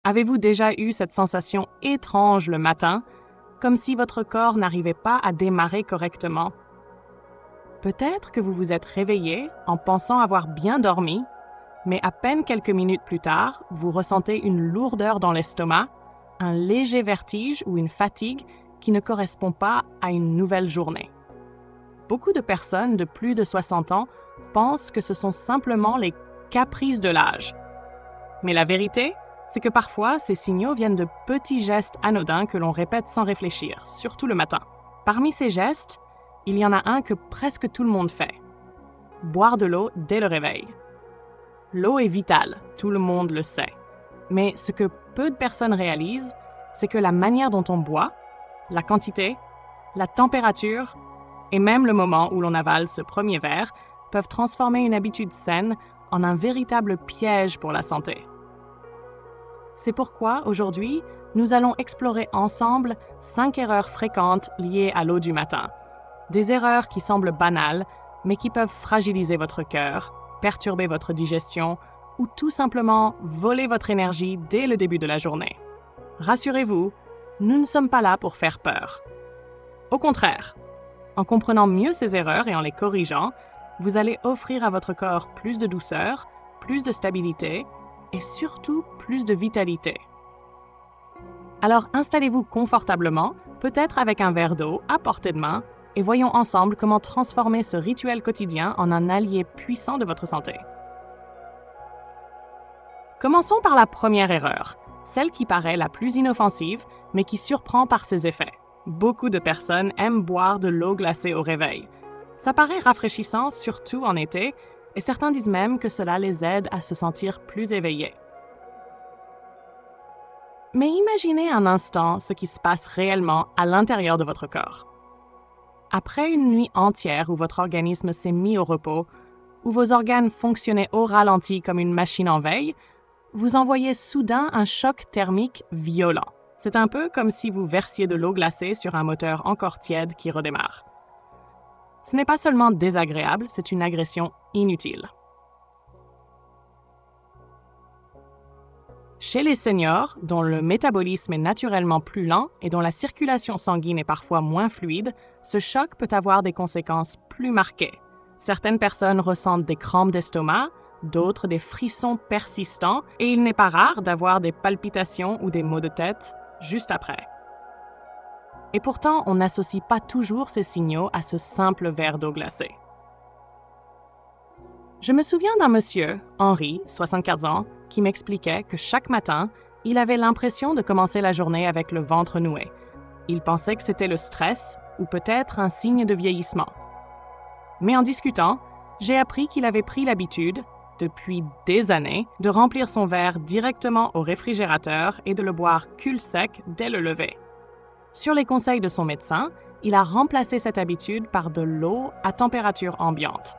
Avez-vous déjà eu cette sensation étrange le matin, comme si votre corps n'arrivait pas à démarrer correctement? Peut-être que vous vous êtes réveillé en pensant avoir bien dormi, mais à peine quelques minutes plus tard, vous ressentez une lourdeur dans l'estomac, un léger vertige ou une fatigue qui ne correspond pas à une nouvelle journée. Beaucoup de personnes de plus de 60 ans pensent que ce sont simplement les caprices de l'âge. Mais la vérité, c'est que parfois, ces signaux viennent de petits gestes anodins que l'on répète sans réfléchir, surtout le matin. Parmi ces gestes, il y en a un que presque tout le monde fait. Boire de l'eau dès le réveil. L'eau est vitale, tout le monde le sait. Mais ce que peu de personnes réalisent, c'est que la manière dont on boit, la quantité, la température et même le moment où l'on avale ce premier verre peuvent transformer une habitude saine en un véritable piège pour la santé. C'est pourquoi, aujourd'hui, nous allons explorer ensemble 5 erreurs fréquentes liées à l'eau du matin. Des erreurs qui semblent banales, mais qui peuvent fragiliser votre cœur, perturber votre digestion ou tout simplement voler votre énergie dès le début de la journée. Rassurez-vous, nous ne sommes pas là pour faire peur. Au contraire, en comprenant mieux ces erreurs et en les corrigeant, vous allez offrir à votre corps plus de douceur, plus de stabilité et surtout plus de vitalité. Alors installez-vous confortablement, peut-être avec un verre d'eau à portée de main, et voyons ensemble comment transformer ce rituel quotidien en un allié puissant de votre santé. Commençons par la première erreur, celle qui paraît la plus inoffensive, mais qui surprend par ses effets. Beaucoup de personnes aiment boire de l'eau glacée au réveil. Ça paraît rafraîchissant, surtout en été, et certains disent même que cela les aide à se sentir plus éveillés. Mais imaginez un instant ce qui se passe réellement à l'intérieur de votre corps. Après une nuit entière où votre organisme s'est mis au repos, où vos organes fonctionnaient au ralenti comme une machine en veille, vous envoyez soudain un choc thermique violent. C'est un peu comme si vous versiez de l'eau glacée sur un moteur encore tiède qui redémarre. Ce n'est pas seulement désagréable, c'est une agression inutile. Chez les seniors, dont le métabolisme est naturellement plus lent et dont la circulation sanguine est parfois moins fluide, ce choc peut avoir des conséquences plus marquées. Certaines personnes ressentent des crampes d'estomac, d'autres des frissons persistants, et il n'est pas rare d'avoir des palpitations ou des maux de tête juste après. Et pourtant, on n'associe pas toujours ces signaux à ce simple verre d'eau glacée. Je me souviens d'un monsieur, Henri, 64 ans, qui m'expliquait que chaque matin, il avait l'impression de commencer la journée avec le ventre noué. Il pensait que c'était le stress ou peut-être un signe de vieillissement. Mais en discutant, j'ai appris qu'il avait pris l'habitude, depuis des années, de remplir son verre directement au réfrigérateur et de le boire cul-sec dès le lever. Sur les conseils de son médecin, il a remplacé cette habitude par de l'eau à température ambiante.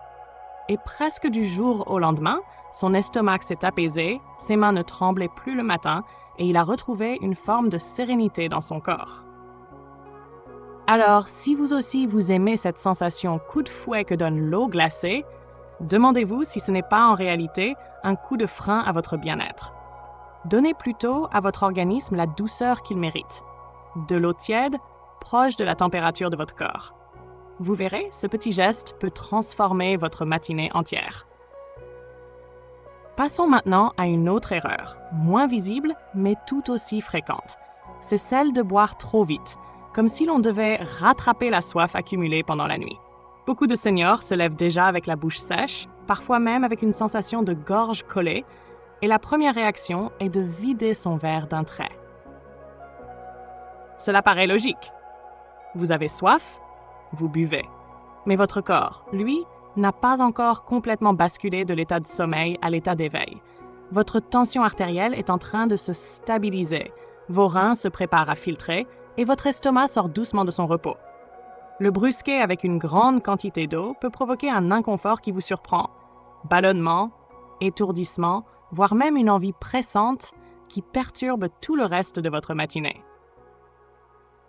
Et presque du jour au lendemain, son estomac s'est apaisé, ses mains ne tremblaient plus le matin et il a retrouvé une forme de sérénité dans son corps. Alors, si vous aussi vous aimez cette sensation coup de fouet que donne l'eau glacée, demandez-vous si ce n'est pas en réalité un coup de frein à votre bien-être. Donnez plutôt à votre organisme la douceur qu'il mérite. De l'eau tiède, proche de la température de votre corps. Vous verrez, ce petit geste peut transformer votre matinée entière. Passons maintenant à une autre erreur, moins visible mais tout aussi fréquente. C'est celle de boire trop vite, comme si l'on devait rattraper la soif accumulée pendant la nuit. Beaucoup de seniors se lèvent déjà avec la bouche sèche, parfois même avec une sensation de gorge collée, et la première réaction est de vider son verre d'un trait. Cela paraît logique. Vous avez soif, vous buvez. Mais votre corps, lui, n'a pas encore complètement basculé de l'état de sommeil à l'état d'éveil. Votre tension artérielle est en train de se stabiliser, vos reins se préparent à filtrer et votre estomac sort doucement de son repos. Le brusquer avec une grande quantité d'eau peut provoquer un inconfort qui vous surprend, ballonnement, étourdissement, voire même une envie pressante qui perturbe tout le reste de votre matinée.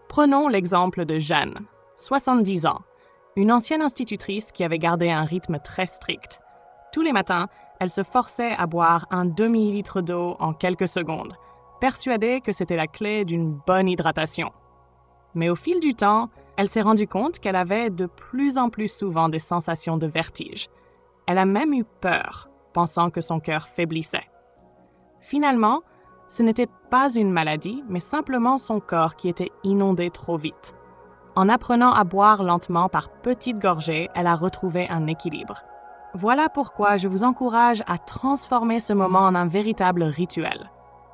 Prenons l'exemple de Jeanne, 70 ans, une ancienne institutrice qui avait gardé un rythme très strict. Tous les matins, elle se forçait à boire un demi-litre d'eau en quelques secondes, persuadée que c'était la clé d'une bonne hydratation. Mais au fil du temps, elle s'est rendue compte qu'elle avait de plus en plus souvent des sensations de vertige. Elle a même eu peur, pensant que son cœur faiblissait. Finalement, ce n'était pas une maladie, mais simplement son corps qui était inondé trop vite. En apprenant à boire lentement par petites gorgées, elle a retrouvé un équilibre. Voilà pourquoi je vous encourage à transformer ce moment en un véritable rituel.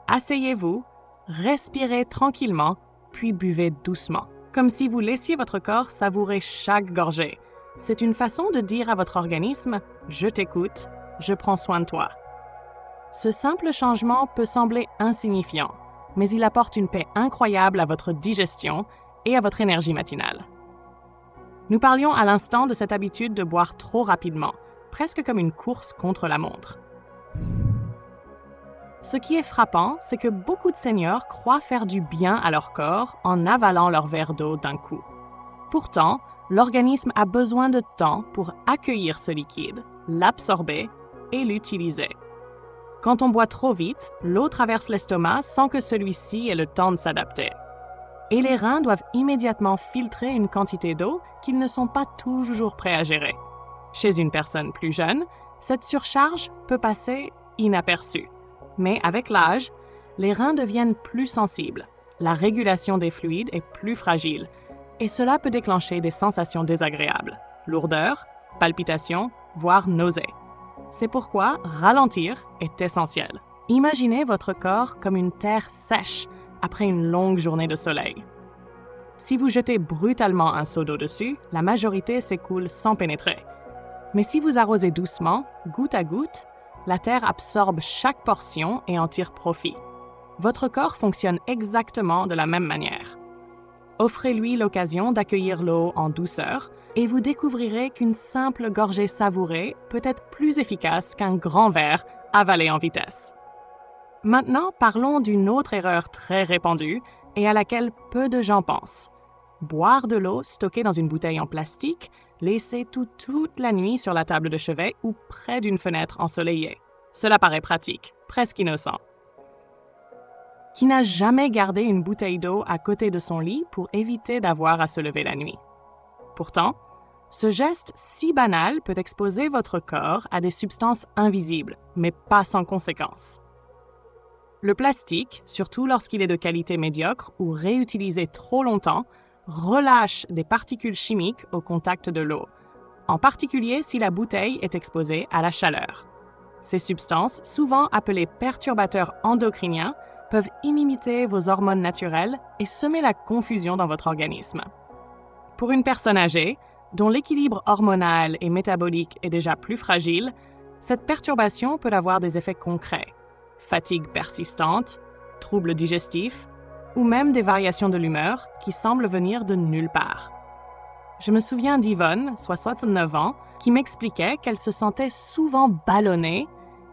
Asseyez-vous, respirez tranquillement, puis buvez doucement, comme si vous laissiez votre corps savourer chaque gorgée. C'est une façon de dire à votre organisme « Je t'écoute, je prends soin de toi ». Ce simple changement peut sembler insignifiant, mais il apporte une paix incroyable à votre digestion et à votre énergie matinale. Nous parlions à l'instant de cette habitude de boire trop rapidement, presque comme une course contre la montre. Ce qui est frappant, c'est que beaucoup de seniors croient faire du bien à leur corps en avalant leur verre d'eau d'un coup. Pourtant, l'organisme a besoin de temps pour accueillir ce liquide, l'absorber et l'utiliser. Quand on boit trop vite, l'eau traverse l'estomac sans que celui-ci ait le temps de s'adapter. Et les reins doivent immédiatement filtrer une quantité d'eau qu'ils ne sont pas toujours prêts à gérer. Chez une personne plus jeune, cette surcharge peut passer inaperçue. Mais avec l'âge, les reins deviennent plus sensibles, la régulation des fluides est plus fragile, et cela peut déclencher des sensations désagréables, lourdeur, palpitations, voire nausées. C'est pourquoi ralentir est essentiel. Imaginez votre corps comme une terre sèche après une longue journée de soleil. Si vous jetez brutalement un seau d'eau dessus, la majorité s'écoule sans pénétrer. Mais si vous arrosez doucement, goutte à goutte, la terre absorbe chaque portion et en tire profit. Votre corps fonctionne exactement de la même manière. Offrez-lui l'occasion d'accueillir l'eau en douceur et vous découvrirez qu'une simple gorgée savourée peut être plus efficace qu'un grand verre avalé en vitesse. Maintenant, parlons d'une autre erreur très répandue et à laquelle peu de gens pensent. Boire de l'eau stockée dans une bouteille en plastique, laissée toute la nuit sur la table de chevet ou près d'une fenêtre ensoleillée. Cela paraît pratique, presque innocent. Qui n'a jamais gardé une bouteille d'eau à côté de son lit pour éviter d'avoir à se lever la nuit? Pourtant, ce geste si banal peut exposer votre corps à des substances invisibles, mais pas sans conséquences. Le plastique, surtout lorsqu'il est de qualité médiocre ou réutilisé trop longtemps, relâche des particules chimiques au contact de l'eau, en particulier si la bouteille est exposée à la chaleur. Ces substances, souvent appelées perturbateurs endocriniens, peuvent imiter vos hormones naturelles et semer la confusion dans votre organisme. Pour une personne âgée, dont l'équilibre hormonal et métabolique est déjà plus fragile, cette perturbation peut avoir des effets concrets: fatigue persistante, troubles digestifs, ou même des variations de l'humeur qui semblent venir de nulle part. Je me souviens d'Yvonne, 69 ans, qui m'expliquait qu'elle se sentait souvent ballonnée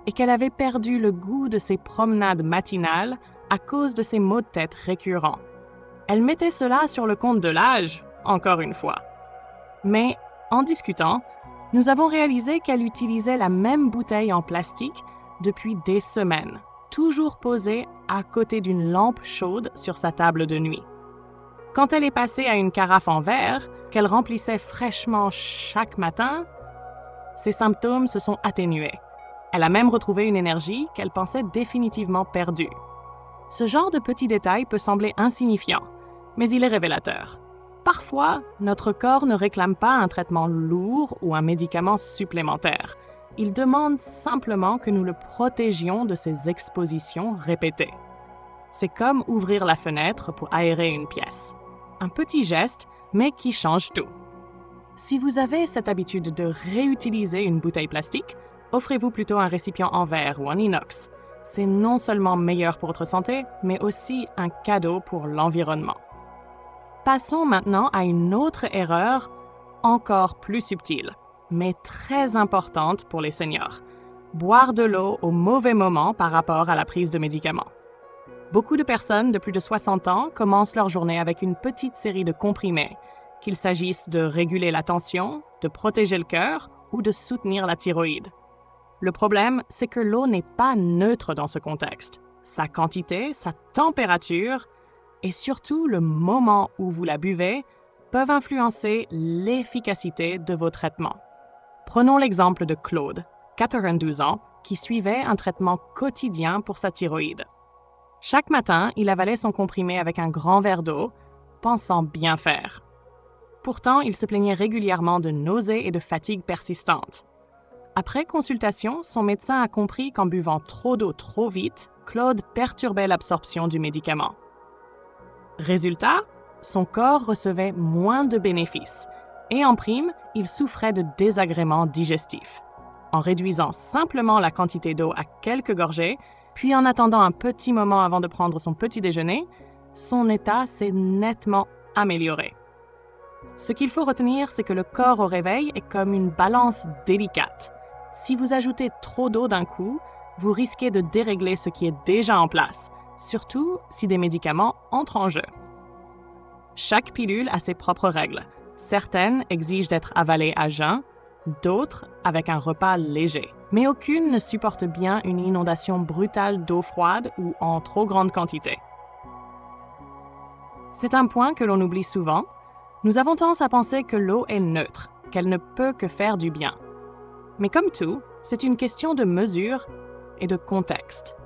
et qu'elle avait perdu le goût de ses promenades matinales à cause de ses maux de tête récurrents. Elle mettait cela sur le compte de l'âge, encore une fois. Mais, en discutant, nous avons réalisé qu'elle utilisait la même bouteille en plastique depuis des semaines, toujours posée à côté d'une lampe chaude sur sa table de nuit. Quand elle est passée à une carafe en verre, qu'elle remplissait fraîchement chaque matin, ses symptômes se sont atténués. Elle a même retrouvé une énergie qu'elle pensait définitivement perdue. Ce genre de petits détails peut sembler insignifiant, mais il est révélateur. Parfois, notre corps ne réclame pas un traitement lourd ou un médicament supplémentaire. Il demande simplement que nous le protégions de ces expositions répétées. C'est comme ouvrir la fenêtre pour aérer une pièce. Un petit geste, mais qui change tout. Si vous avez cette habitude de réutiliser une bouteille plastique, offrez-vous plutôt un récipient en verre ou en inox. C'est non seulement meilleur pour votre santé, mais aussi un cadeau pour l'environnement. Passons maintenant à une autre erreur encore plus subtile, mais très importante pour les seniors. Boire de l'eau au mauvais moment par rapport à la prise de médicaments. Beaucoup de personnes de plus de 60 ans commencent leur journée avec une petite série de comprimés, qu'il s'agisse de réguler la tension, de protéger le cœur ou de soutenir la thyroïde. Le problème, c'est que l'eau n'est pas neutre dans ce contexte. sa quantité, sa température et surtout le moment où vous la buvez peuvent influencer l'efficacité de vos traitements. Prenons l'exemple de Claude, 92 ans, qui suivait un traitement quotidien pour sa thyroïde. Chaque matin, il avalait son comprimé avec un grand verre d'eau, pensant bien faire. Pourtant, il se plaignait régulièrement de nausées et de fatigue persistantes. Après consultation, son médecin a compris qu'en buvant trop d'eau trop vite, Claude perturbait l'absorption du médicament. Résultat, son corps recevait moins de bénéfices et en prime, il souffrait de désagréments digestifs. En réduisant simplement la quantité d'eau à quelques gorgées, puis en attendant un petit moment avant de prendre son petit déjeuner, son état s'est nettement amélioré. Ce qu'il faut retenir, c'est que le corps au réveil est comme une balance délicate. Si vous ajoutez trop d'eau d'un coup, vous risquez de dérégler ce qui est déjà en place, surtout si des médicaments entrent en jeu. Chaque pilule a ses propres règles. Certaines exigent d'être avalées à jeun, d'autres avec un repas léger. Mais aucune ne supporte bien une inondation brutale d'eau froide ou en trop grande quantité. C'est un point que l'on oublie souvent. Nous avons tendance à penser que l'eau est neutre, qu'elle ne peut que faire du bien. Mais comme tout, c'est une question de mesure et de contexte.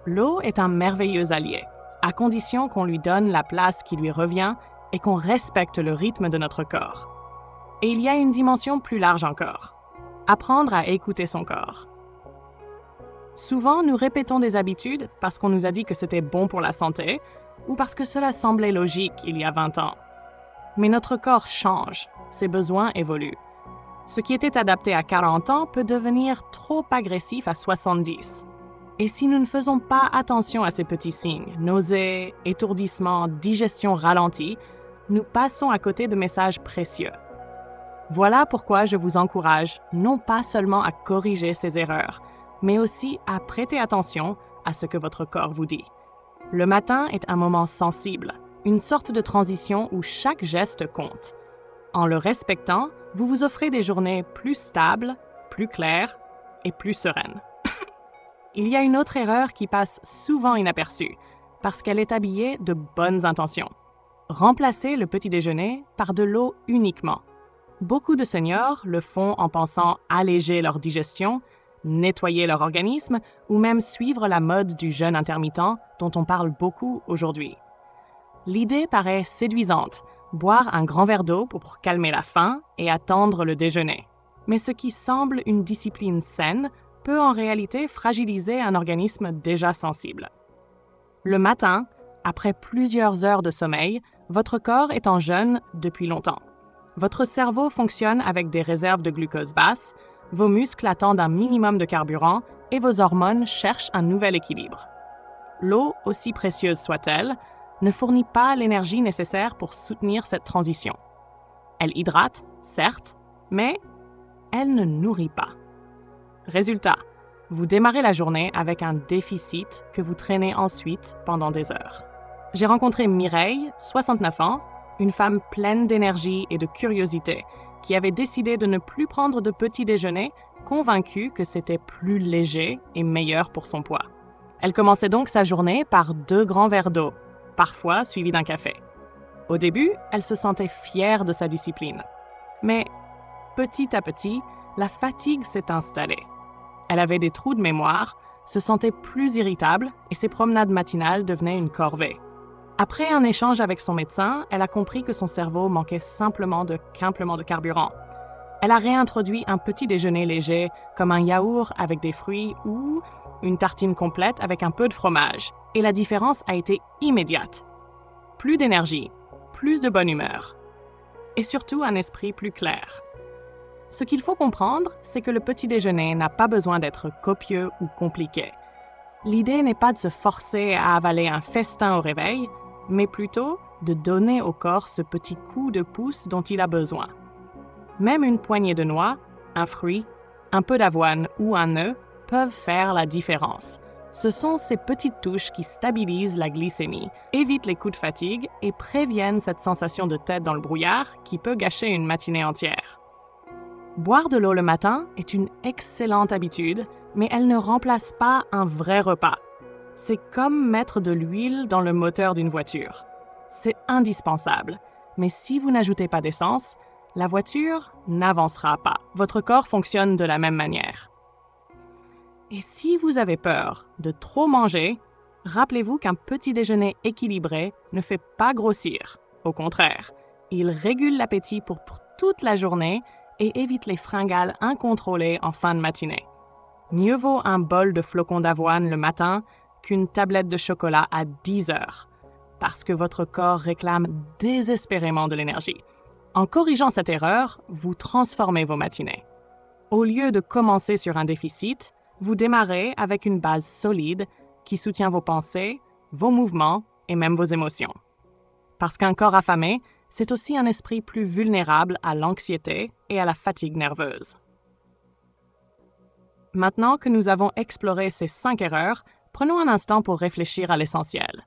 L'eau est un merveilleux allié, à condition qu'on lui donne la place qui lui revient et qu'on respecte le rythme de notre corps. Et il y a une dimension plus large encore. Apprendre à écouter son corps. Souvent, nous répétons des habitudes parce qu'on nous a dit que c'était bon pour la santé ou parce que cela semblait logique il y a 20 ans. Mais notre corps change, ses besoins évoluent. Ce qui était adapté à 40 ans peut devenir trop agressif à 70. Et si nous ne faisons pas attention à ces petits signes, nausées, étourdissements, digestion ralentie, nous passons à côté de messages précieux. Voilà pourquoi je vous encourage non pas seulement à corriger ces erreurs, mais aussi à prêter attention à ce que votre corps vous dit. Le matin est un moment sensible, une sorte de transition où chaque geste compte. En le respectant, vous vous offrez des journées plus stables, plus claires et plus sereines. Il y a une autre erreur qui passe souvent inaperçue, parce qu'elle est habillée de bonnes intentions. Remplacez le petit déjeuner par de l'eau uniquement. Beaucoup de seniors le font en pensant alléger leur digestion, nettoyer leur organisme ou même suivre la mode du jeûne intermittent dont on parle beaucoup aujourd'hui. L'idée paraît séduisante, boire un grand verre d'eau pour calmer la faim et attendre le déjeuner. Mais ce qui semble une discipline saine peut en réalité fragiliser un organisme déjà sensible. Le matin, après plusieurs heures de sommeil, votre corps est en jeûne depuis longtemps. Votre cerveau fonctionne avec des réserves de glucose basses, vos muscles attendent un minimum de carburant et vos hormones cherchent un nouvel équilibre. L'eau, aussi précieuse soit-elle, ne fournit pas l'énergie nécessaire pour soutenir cette transition. Elle hydrate, certes, mais elle ne nourrit pas. Résultat, vous démarrez la journée avec un déficit que vous traînez ensuite pendant des heures. J'ai rencontré Mireille, 69 ans, une femme pleine d'énergie et de curiosité, qui avait décidé de ne plus prendre de petit déjeuner, convaincue que c'était plus léger et meilleur pour son poids. Elle commençait donc sa journée par 2 grands verres d'eau, parfois suivis d'un café. Au début, elle se sentait fière de sa discipline. Mais petit à petit, la fatigue s'est installée. Elle avait des trous de mémoire, se sentait plus irritable et ses promenades matinales devenaient une corvée. Après un échange avec son médecin, elle a compris que son cerveau manquait simplement de carburant. Elle a réintroduit un petit déjeuner léger, comme un yaourt avec des fruits ou une tartine complète avec un peu de fromage. Et la différence a été immédiate. Plus d'énergie, plus de bonne humeur. Et surtout un esprit plus clair. Ce qu'il faut comprendre, c'est que le petit déjeuner n'a pas besoin d'être copieux ou compliqué. L'idée n'est pas de se forcer à avaler un festin au réveil, mais plutôt de donner au corps ce petit coup de pouce dont il a besoin. Même une poignée de noix, un fruit, un peu d'avoine ou un œuf peuvent faire la différence. Ce sont ces petites touches qui stabilisent la glycémie, évitent les coups de fatigue et préviennent cette sensation de tête dans le brouillard qui peut gâcher une matinée entière. Boire de l'eau le matin est une excellente habitude, mais elle ne remplace pas un vrai repas. C'est comme mettre de l'huile dans le moteur d'une voiture. C'est indispensable, mais si vous n'ajoutez pas d'essence, la voiture n'avancera pas. Votre corps fonctionne de la même manière. Et si vous avez peur de trop manger, rappelez-vous qu'un petit déjeuner équilibré ne fait pas grossir. Au contraire, il régule l'appétit pour toute la journée et évite les fringales incontrôlées en fin de matinée. Mieux vaut un bol de flocons d'avoine le matin qu'une tablette de chocolat à 10 heures, parce que votre corps réclame désespérément de l'énergie. En corrigeant cette erreur, vous transformez vos matinées. Au lieu de commencer sur un déficit, vous démarrez avec une base solide qui soutient vos pensées, vos mouvements et même vos émotions. Parce qu'un corps affamé, c'est aussi un esprit plus vulnérable à l'anxiété et à la fatigue nerveuse. Maintenant que nous avons exploré ces 5 erreurs, prenons un instant pour réfléchir à l'essentiel.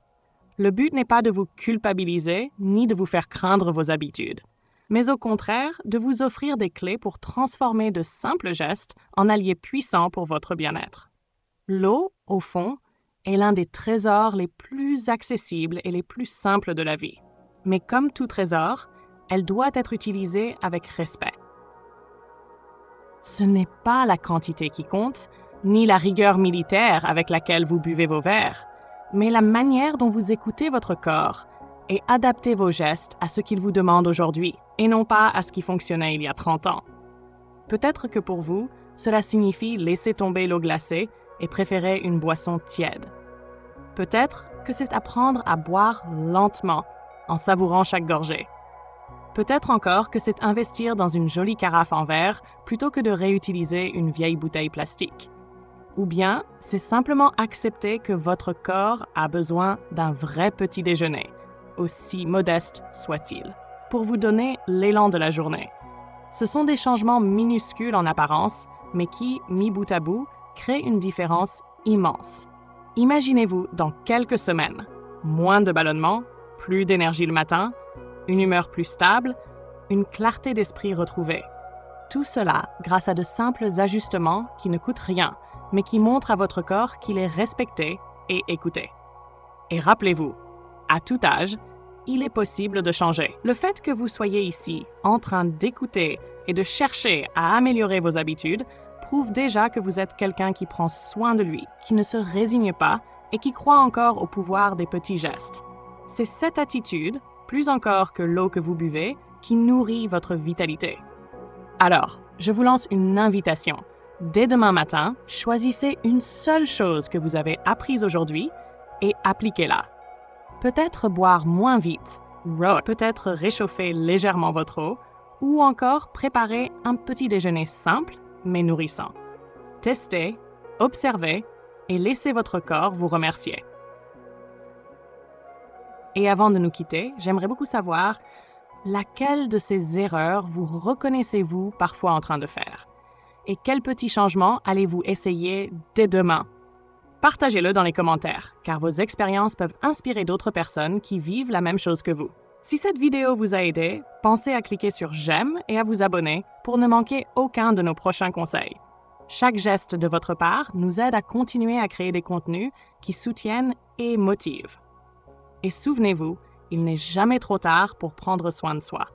Le but n'est pas de vous culpabiliser ni de vous faire craindre vos habitudes, mais au contraire de vous offrir des clés pour transformer de simples gestes en alliés puissants pour votre bien-être. L'eau, au fond, est l'un des trésors les plus accessibles et les plus simples de la vie. Mais comme tout trésor, elle doit être utilisée avec respect. Ce n'est pas la quantité qui compte, ni la rigueur militaire avec laquelle vous buvez vos verres, mais la manière dont vous écoutez votre corps et adaptez vos gestes à ce qu'il vous demande aujourd'hui, et non pas à ce qui fonctionnait il y a 30 ans. Peut-être que pour vous, cela signifie laisser tomber l'eau glacée et préférer une boisson tiède. Peut-être que c'est apprendre à boire lentement, en savourant chaque gorgée. Peut-être encore que c'est investir dans une jolie carafe en verre plutôt que de réutiliser une vieille bouteille plastique. Ou bien, c'est simplement accepter que votre corps a besoin d'un vrai petit déjeuner, aussi modeste soit-il, pour vous donner l'élan de la journée. Ce sont des changements minuscules en apparence, mais qui, mis bout à bout, créent une différence immense. Imaginez-vous dans quelques semaines, moins de ballonnement, plus d'énergie le matin, une humeur plus stable, une clarté d'esprit retrouvée. Tout cela grâce à de simples ajustements qui ne coûtent rien, mais qui montrent à votre corps qu'il est respecté et écouté. Et rappelez-vous, à tout âge, il est possible de changer. Le fait que vous soyez ici, en train d'écouter et de chercher à améliorer vos habitudes, prouve déjà que vous êtes quelqu'un qui prend soin de lui, qui ne se résigne pas et qui croit encore au pouvoir des petits gestes. C'est cette attitude, plus encore que l'eau que vous buvez, qui nourrit votre vitalité. Alors, je vous lance une invitation. Dès demain matin, choisissez une seule chose que vous avez apprise aujourd'hui et appliquez-la. Peut-être boire moins vite, peut-être réchauffer légèrement votre eau, ou encore préparer un petit déjeuner simple mais nourrissant. Testez, observez et laissez votre corps vous remercier. Et avant de nous quitter, j'aimerais beaucoup savoir laquelle de ces erreurs vous reconnaissez-vous parfois en train de faire? Et quel petit changement allez-vous essayer dès demain? Partagez-le dans les commentaires, car vos expériences peuvent inspirer d'autres personnes qui vivent la même chose que vous. Si cette vidéo vous a aidé, pensez à cliquer sur j'aime et à vous abonner pour ne manquer aucun de nos prochains conseils. Chaque geste de votre part nous aide à continuer à créer des contenus qui soutiennent et motivent. Et souvenez-vous, il n'est jamais trop tard pour prendre soin de soi.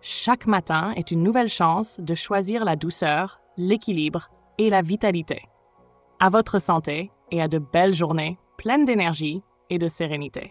Chaque matin est une nouvelle chance de choisir la douceur, l'équilibre et la vitalité. À votre santé et à de belles journées pleines d'énergie et de sérénité.